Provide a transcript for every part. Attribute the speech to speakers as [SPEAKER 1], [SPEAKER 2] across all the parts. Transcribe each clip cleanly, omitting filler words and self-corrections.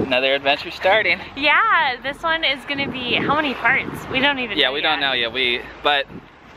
[SPEAKER 1] Another adventure starting.
[SPEAKER 2] Yeah, this one is gonna be, how many parts? We don't even know.
[SPEAKER 1] Yeah, we don't know yet. But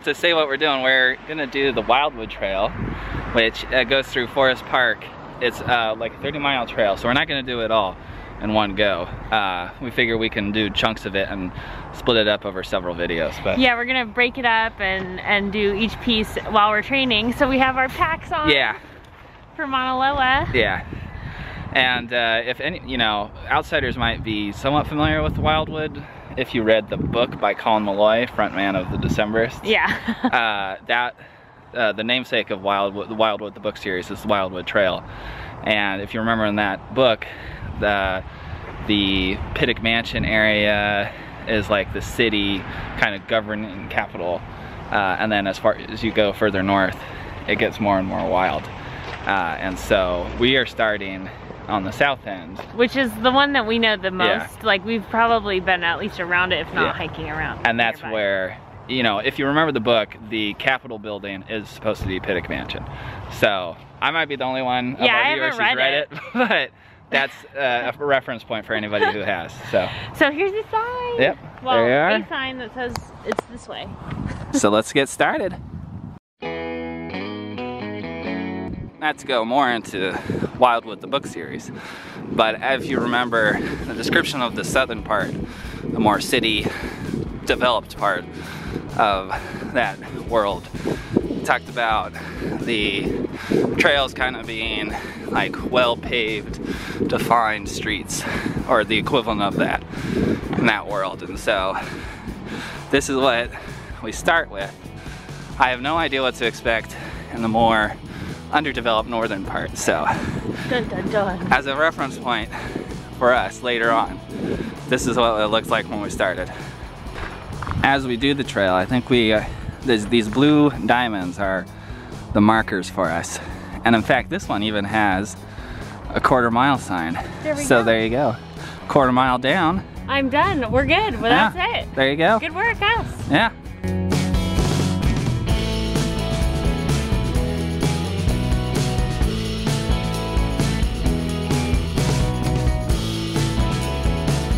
[SPEAKER 1] to say what we're doing, we're gonna do the Wildwood Trail, which goes through Forest Park. It's like a 30-mile trail, so we're not gonna do it all in one go. We figure we can do chunks of it and split it up over several videos. But
[SPEAKER 2] yeah, we're gonna break it up and do each piece while we're training. So we have our packs on.
[SPEAKER 1] Yeah.
[SPEAKER 2] For Mauna Loa.
[SPEAKER 1] Yeah. And if any, outsiders might be somewhat familiar with Wildwood if you read the book by Colin Malloy, frontman of the Decemberists.
[SPEAKER 2] Yeah.
[SPEAKER 1] The namesake of Wildwood, the book series, is the Wildwood Trail. And if you remember in that book, the Pittock Mansion area is like the city kind of governing capital. And then as far as you go further north, it gets more and more wild. And so we are starting on the south end, which is the one that we know the most. Yeah. Like, we've probably been at least around it, if not hiking around. And that's nearby. Where, if you remember the book, the Capitol building is supposed to be Pittock Mansion. So I might be the only one of our viewers who's read it, but that's a reference point for anybody who has. So here's the sign. Yep. Well, there you are. A sign that says it's this way. So let's get started. Not to go more into Wildwood, the book series, but if you remember the description of the southern part, the more city developed part of that world, talked about the trails kind of being like well-paved, defined streets, or the equivalent of that in that world. And so this is what we start with. I have no idea what to expect in the more underdeveloped northern part, so dun, dun, dun. As a reference point for us later on, this is what it looks like when we started. As we do the trail, I think these blue diamonds are the markers for us, and in fact this one even has a quarter-mile sign. There you go, quarter-mile down. I'm done. We're good. Well, that's it. There you go. Good work, us. Yeah.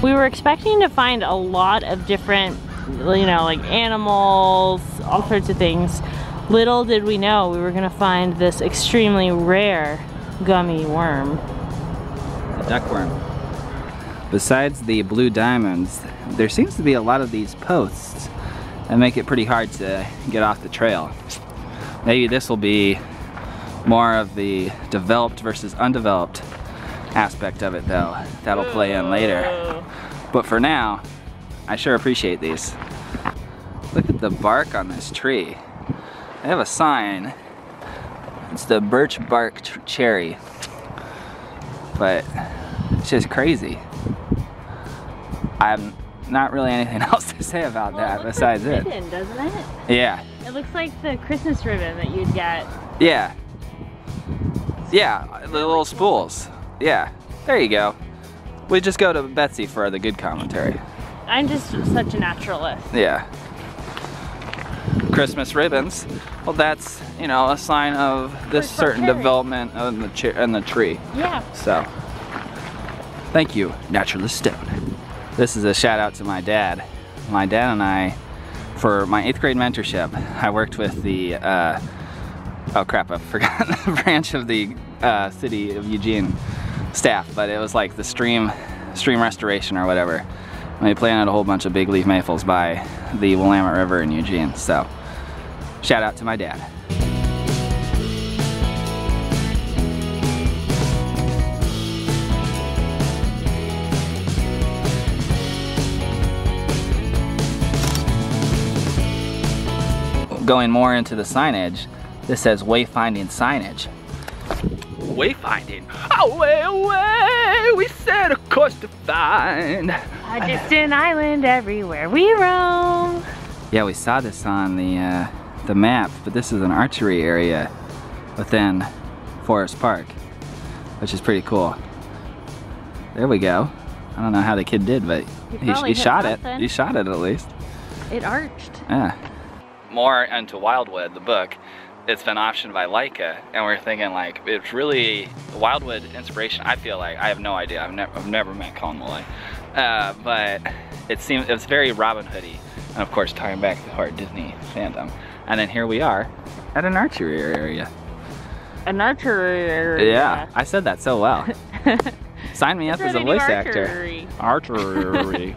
[SPEAKER 1] We were expecting to find a lot of different, like animals, all sorts of things. Little did we know we were gonna find this extremely rare gummy worm. A duckworm. Besides the blue diamonds, there seems to be a lot of these posts that make it pretty hard to get off the trail. Maybe this will be more of the developed versus undeveloped aspect of it, though. That'll play in later. But for now, I sure appreciate these. Look at the bark on this tree. They have a sign. It's the birch bark cherry. But it's just crazy. I have not really anything else to say about that besides it. Ribbon, doesn't it? Yeah. It looks like the Christmas ribbon that you'd get. Yeah. Yeah, the little spools. Yeah, there you go. We just go to Betsy for the good commentary. I'm just such a naturalist. Yeah. Christmas ribbons. Well, that's, a sign of this certain development of the tree. Yeah. So, thank you, Naturalist Stone. This is a shout out to my dad. My dad and I, for my 8th grade mentorship, I worked with the, oh crap, I've forgotten the branch of the city of Eugene staff, but it was like the stream restoration or whatever. And we planted a whole bunch of big leaf maples by the Willamette River in Eugene. So, shout out to my dad. Going more into the signage, this says wayfinding signage. Wayfinding? Away, away, we set a course to find a distant island everywhere we roam. Yeah, we saw this on the map, but this is an archery area within Forest Park, which is pretty cool. There we go. I don't know how the kid did, but he shot it. He shot it at least. It arched. Yeah. More into Wildwood, the book. it's been optioned by Leica, and we're thinking like it's really Wildwood inspiration. I feel like I have no idea. I've never met Colin Malloy, but it's very Robin Hoody, and of course tying back to our Disney fandom. And then here we are at an archery area.
[SPEAKER 2] An archery area.
[SPEAKER 1] Yeah, I said that so well. Sign me up as a voice actor. Archery.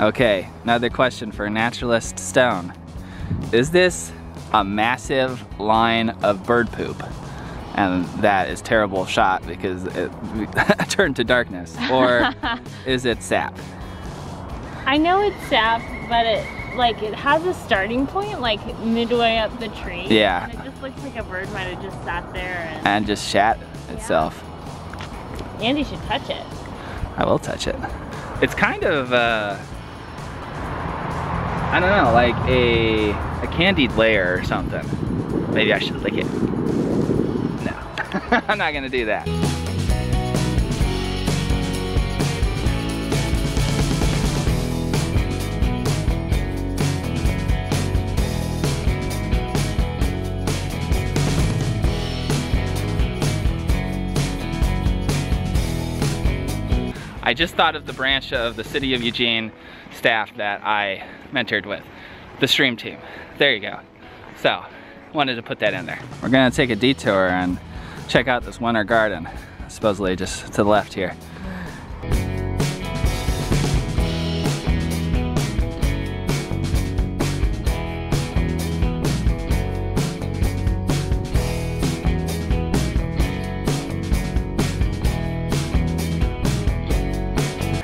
[SPEAKER 1] Okay, another question for Naturalist Stone. Is this a massive line of bird poop? And that is terrible shot because it turned to darkness. Or is it sap?
[SPEAKER 2] I know it's sap, but it has a starting point like midway up the tree.
[SPEAKER 1] Yeah.
[SPEAKER 2] And it just looks like a bird might have just sat there
[SPEAKER 1] and just shat itself.
[SPEAKER 2] Yeah. Andy should touch it.
[SPEAKER 1] I will touch it. It's kind of I don't know, like a candied layer or something. Maybe I should lick it. No, I'm not gonna do that. I just thought of the branch of the City of Eugene staff that I mentored with, the stream team. There you go. So, wanted to put that in there. We're gonna take a detour and check out this winter garden, supposedly just to the left here.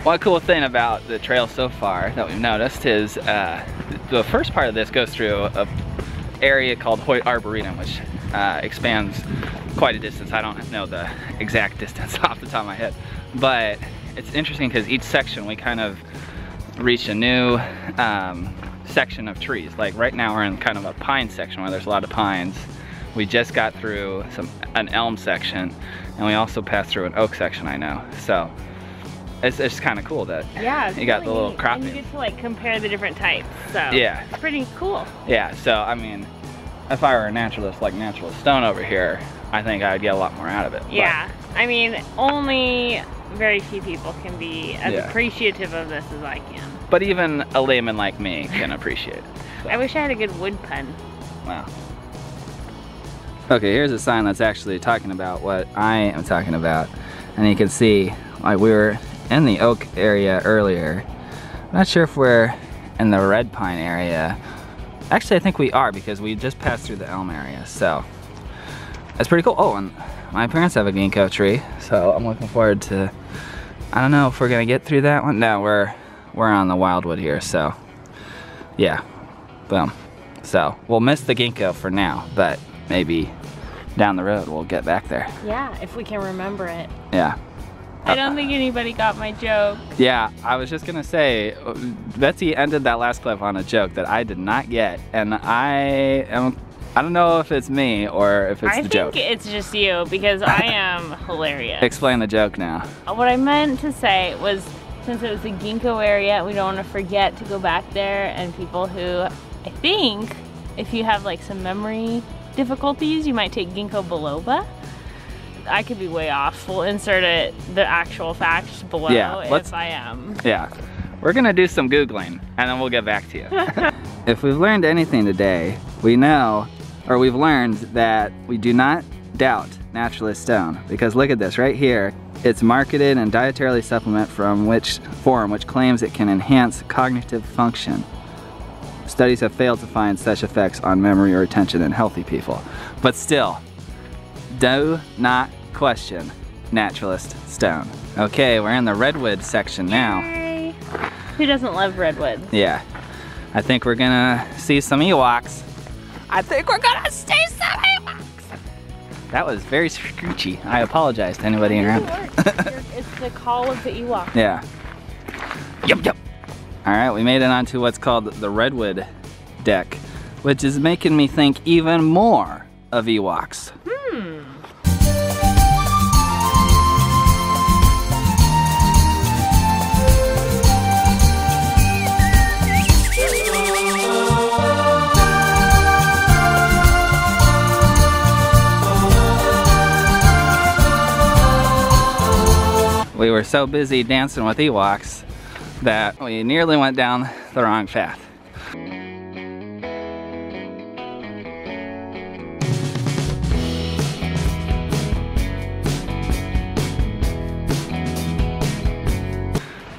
[SPEAKER 1] One cool thing about the trail so far that we've noticed is the first part of this goes through an area called Hoyt Arboretum, which expands quite a distance. I don't know the exact distance off the top of my head, but it's interesting because each section we kind of reach a new section of trees. Like right now we're in kind of a pine section where there's a lot of pines. We just got through an elm section, and we also passed through an oak section, I know. So it's kind of cool that you got the little cropping.
[SPEAKER 2] And you get to like compare the different types, so
[SPEAKER 1] yeah,
[SPEAKER 2] it's pretty cool.
[SPEAKER 1] Yeah, so I mean, if I were a naturalist like Naturalist Stone over here, I think I'd get a lot more out of it.
[SPEAKER 2] Yeah, but I mean, only very few people can be as appreciative of this as I can.
[SPEAKER 1] But even a layman like me can appreciate it. So.
[SPEAKER 2] I wish I had a good wood pen.
[SPEAKER 1] Wow. Okay, here's a sign that's actually talking about what I am talking about. And you can see, like, we were in the oak area earlier. I'm not sure if we're in the red pine area. Actually, I think we are because we just passed through the elm area, so that's pretty cool. Oh, and my parents have a ginkgo tree, so I'm looking forward to, I don't know if we're gonna get through that one. No, we're on the Wildwood here, so yeah, boom. So we'll miss the ginkgo for now, but maybe down the road we'll get back there.
[SPEAKER 2] Yeah, if we can remember it.
[SPEAKER 1] Yeah.
[SPEAKER 2] I don't think anybody got my joke.
[SPEAKER 1] Yeah, I was just gonna say, Betsy ended that last clip on a joke that I did not get, and I don't know if it's me or if it's the joke.
[SPEAKER 2] I think it's just you, because I am hilarious.
[SPEAKER 1] Explain the joke now.
[SPEAKER 2] What I meant to say was, since it was the ginkgo area, we don't want to forget to go back there, and people who, I think, if you have like some memory difficulties, you might take ginkgo biloba. I could be way off. We'll insert the actual facts below if I am.
[SPEAKER 1] Yeah, we're gonna do some Googling and then we'll get back to you. If we've learned anything today, we know, or we've learned that we do not doubt Naturalist Stone, because look at this right here. It's marketed and dietarily supplement which claims it can enhance cognitive function. Studies have failed to find such effects on memory or attention in healthy people. But still, do not question Naturalist Stone. Okay, we're in the redwood section now.
[SPEAKER 2] Yay. Who doesn't love redwood?
[SPEAKER 1] Yeah. I think we're gonna see some Ewoks. That was very screechy. I apologize to anybody around.
[SPEAKER 2] It's the call of the Ewok.
[SPEAKER 1] Yeah. Yep. All right, we made it onto what's called the redwood deck. which is making me think even more of Ewoks. We were so busy dancing with Ewoks that we nearly went down the wrong path.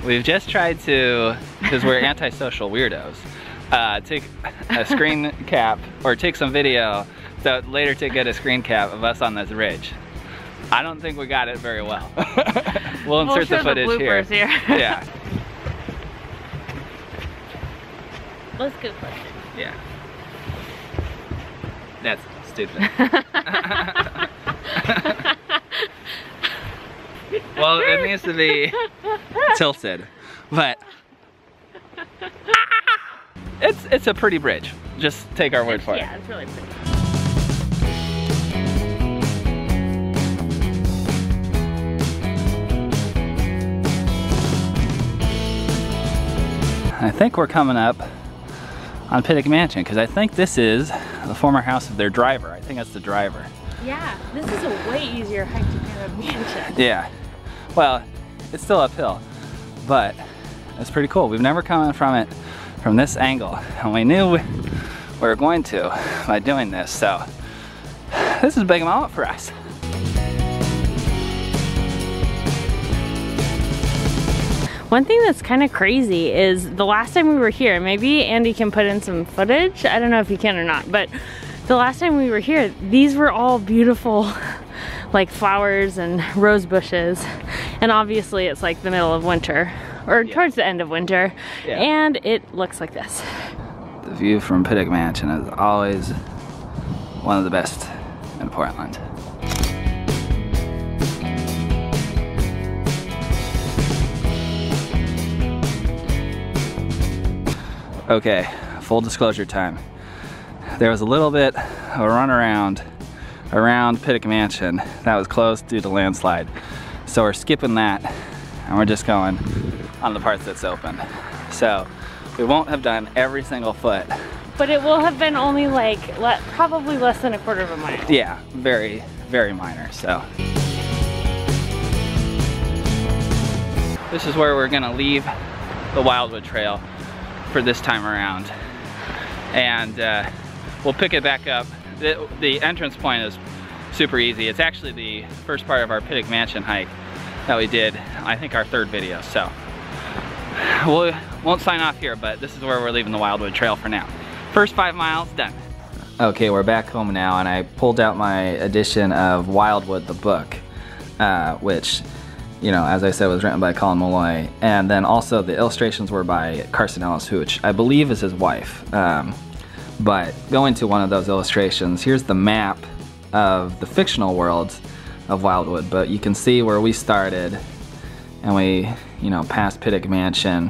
[SPEAKER 1] We've just tried to, because we're antisocial weirdos, take a screen cap or take some video, so later to get a screen cap of us on this ridge. I don't think we got it very well. We'll insert the footage here. Yeah.
[SPEAKER 2] Let's go closer.
[SPEAKER 1] Yeah. That's stupid. Well, it needs to be tilted, but it's a pretty bridge. Just take our word for it.
[SPEAKER 2] Yeah, it's really pretty.
[SPEAKER 1] I think we're coming up on Pittock Mansion because I think this is the former house of their driver. I think that's the driver.
[SPEAKER 2] Yeah, this is a way easier hike to Pittock Mansion.
[SPEAKER 1] Yeah, well, it's still uphill, but it's pretty cool. We've never come in from it from this angle, and we knew we were going to by doing this, so this is a big moment for us.
[SPEAKER 2] One thing that's kind of crazy is the last time we were here, maybe Andy can put in some footage, I don't know if he can or not, but the last time we were here, these were all beautiful like flowers and rose bushes, and obviously it's like the middle of winter, or towards the end of winter, and it looks like this.
[SPEAKER 1] The view from Pittock Mansion is always one of the best in Portland. Okay, full disclosure time. There was a little bit of a run around Pittock Mansion that was closed due to landslide. So we're skipping that and we're just going on the parts that's open. So we won't have done every single foot.
[SPEAKER 2] But it will have been only like, probably less than a quarter of a mile.
[SPEAKER 1] Yeah, very, very minor, so. This is where we're gonna leave the Wildwood Trail for this time around. And we'll pick it back up. The entrance point is super easy. It's actually the first part of our Pittock Mansion hike that we did, I think our third video, so. We won't sign off here, but this is where we're leaving the Wildwood Trail for now. First 5 miles done. Okay, we're back home now, and I pulled out my edition of Wildwood the book, which, you know, as I said, was written by Colin Malloy, and then also the illustrations were by Carson Ellis Hooch, I believe is his wife. But going to one of those illustrations, here's the map of the fictional world of Wildwood, but you can see where we started, and we, you know, passed Pittock Mansion,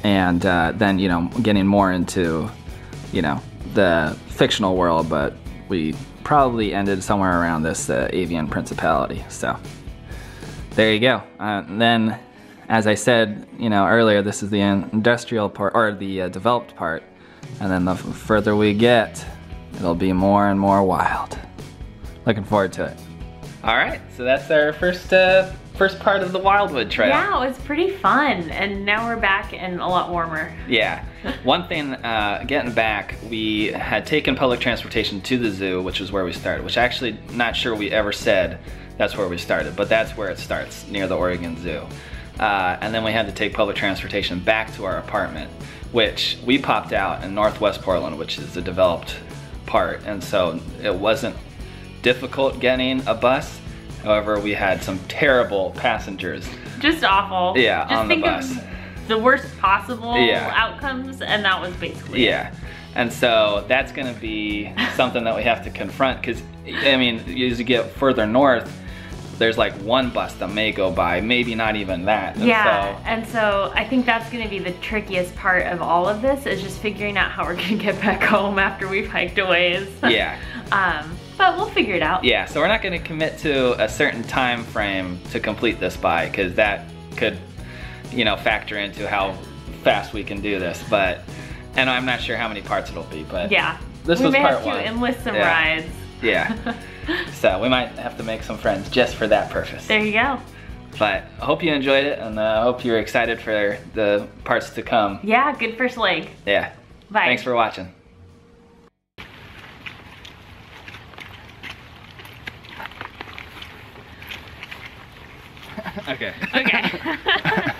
[SPEAKER 1] and then, you know, getting more into, you know, the fictional world, but we probably ended somewhere around this Avian Principality, so there you go. Then, as I said, you know, earlier, this is the industrial part, or the developed part, and then the further we get, it'll be more and more wild. Looking forward to it. All right, so that's our first part of the Wildwood Trail.
[SPEAKER 2] Yeah, it was pretty fun, and now we're back and a lot warmer.
[SPEAKER 1] Yeah. One thing, getting back, we had taken public transportation to the zoo, which is where we started, which actually not sure we ever said that's where we started, but that's where it starts, near the Oregon Zoo. And then we had to take public transportation back to our apartment, which we popped out in Northwest Portland, which is the developed part, and so it wasn't difficult getting a bus. However, we had some terrible passengers.
[SPEAKER 2] Just awful.
[SPEAKER 1] Yeah,
[SPEAKER 2] just
[SPEAKER 1] on the bus.
[SPEAKER 2] Of the worst possible outcomes, and that was basically it.
[SPEAKER 1] And so that's gonna be something that we have to confront, because, I mean, as you get further north, there's like one bus that may go by, maybe not even that.
[SPEAKER 2] And so I think that's gonna be the trickiest part of all of this, is just figuring out how we're gonna get back home after we've hiked a ways.
[SPEAKER 1] Yeah.
[SPEAKER 2] But we'll figure it out.
[SPEAKER 1] Yeah, so we're not gonna commit to a certain time frame to complete this by, because that could, you know, factor into how fast we can do this. But, and I'm not sure how many parts it'll be, but
[SPEAKER 2] yeah,
[SPEAKER 1] this was part 1.
[SPEAKER 2] We may have to enlist some rides.
[SPEAKER 1] Yeah. So we might have to make some friends just for that purpose.
[SPEAKER 2] There you go.
[SPEAKER 1] But I hope you enjoyed it, and I hope you're excited for the parts to come.
[SPEAKER 2] Yeah, good first leg.
[SPEAKER 1] Yeah.
[SPEAKER 2] Bye.
[SPEAKER 1] Thanks for watching. Okay.
[SPEAKER 2] Okay.